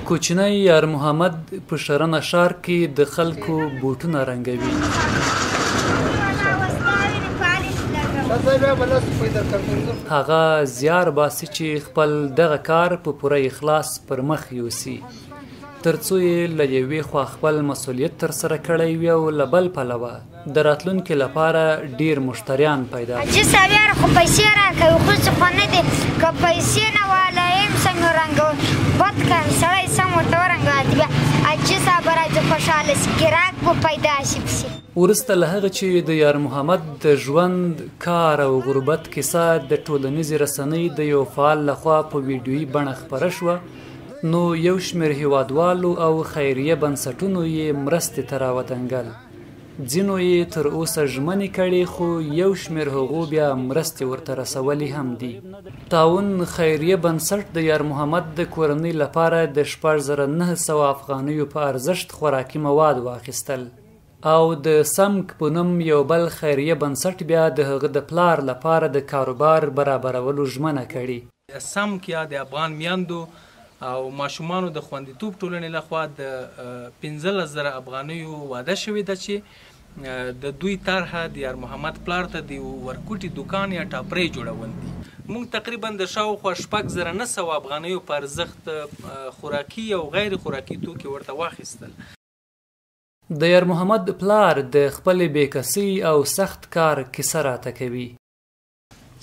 کوچنی یار محمد په شرنه ښار کې د خلکو بوټونه رنګوي. هغه زیار باسي چې خپل دغه کار په پوره اخلاص پر مخ یوسي تر څو یې له یوې خوا خپل مسؤلیت ترسره کړی وي او له بل پلوه د راتلونکي لپاره ډیر مشتریان پیدا کړي. چې سویار خو پیسې راکوي خو څه خو نه دي که پیسې نه والایم څنګه رنګوي بد کار سړی سم ورته ورنګوي بیا چې صبر راځي خوشحاله شي ګراهک به پیدا شي پسې. وروسته له هغه چې د یار محمد د ژوند کار او غربت کیسه د ټولنیزې رسنۍ د یو فعال لخوا په ویډیویي بڼه خپره شوه نو یو شمېر هیوادوالو او خیریه بنسټونو یې مرستې ته راودنګل. ځینو یې تر اوسه ژمنې کړې خو یو شمېر هغو بیا مرستې ورته رسولې هم دي. تعاون خیریه بنسټ د یار محمد د کورنۍ لپاره د 6900 افغانیو په ارزښت خوراکي مواد واخیستل او د سمک په نوم یو بل خیریه بنسټ بیا د هغه د پلار لپاره د کاروبار برابرولو ژمنه کړې. سمک یا د افغان میندو او ماشومانو د خوندیتوب ټولنې لخوا د 15,000 افغانیو واده شوې ده چې د دوی طرحه د یار محمد پلار ته د ورکوټي دکان یا ټاپرۍ جوړول دي. موږ تقریبا د شاوخوا 6,900 افغانیو په ارزښت خوراکي او غیر خوراکي توکي ورته واخیستل. د یار محمد پلار د خپلې بېکسۍ او سخت کار کیسه راته کوي.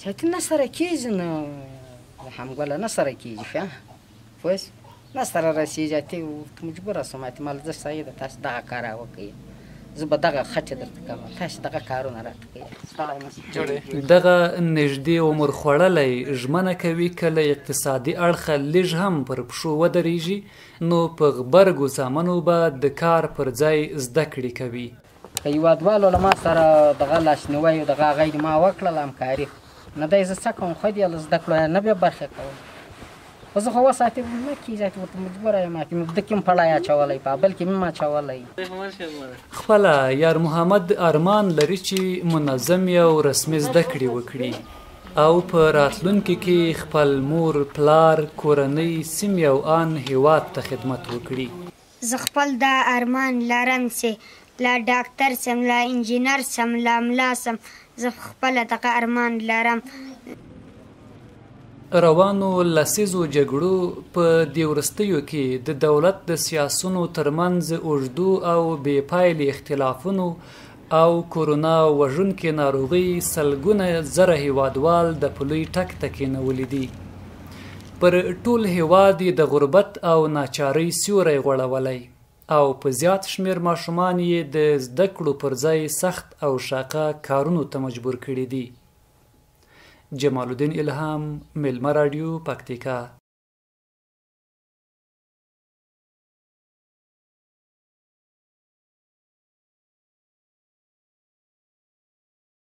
چې نه سره کېږي نو همګله نه سره کېږي ښه پوهېږې نه سره رسېږي ته مجبوره شوم اتې مال زه سعید تاسو دغه کار وکړئ زه به دغه خټې درته کوم تاسو دغه کارونه راته کوئ. دغه نږدې عمر خوړلی ژمنه کوي که له اقتصادي اړخه لږ هم پر پښو ودرېږي نو په غبرګو زامنو به د کار پر ځای زده کړې کوي. که هېوادوالو له ما سره دغه لاسنیوی او دغه هغه ما وکړله همکاري نه دی زه څه کوم خو دې له زده کړو نه بیا برخې کوم خو زه خو وساتې نه کېږي ورته مجبوره یم ده کې م پړی اچولی په بل کې م اچولی. خپله یار محمد ارمان لري چې منظمې او رسمي زده کړې وکړي او په راتلونکي کې خپل مور پلار کورنۍ سیمې او آن هیواد ته خدمت وکړي. زه خپل دا ارمان لرم چې لا ډاکټر سم لا انجینر سم لا ملا سم زه خپله دغه ارمان لرم. روانو لسیزو جګړو په دې وروستیو کې د دولت د سیاسونو ترمنځ اوږدو او بې پایلې اختلافونو او کورونا وژونکې ناروغۍ سلګونه زره هیوادوال د پلوی ټک ته کېنولي دي. پر ټول هیواد یې د غربت او ناچارۍ سیوری غوړولی او په زیات شمېر ماشومان یې د زده کړو پر ځای سخت او شاقه کارونو ته مجبور کړي دي. جمال الدین الهام، میلمه راډیو، پکتیکا.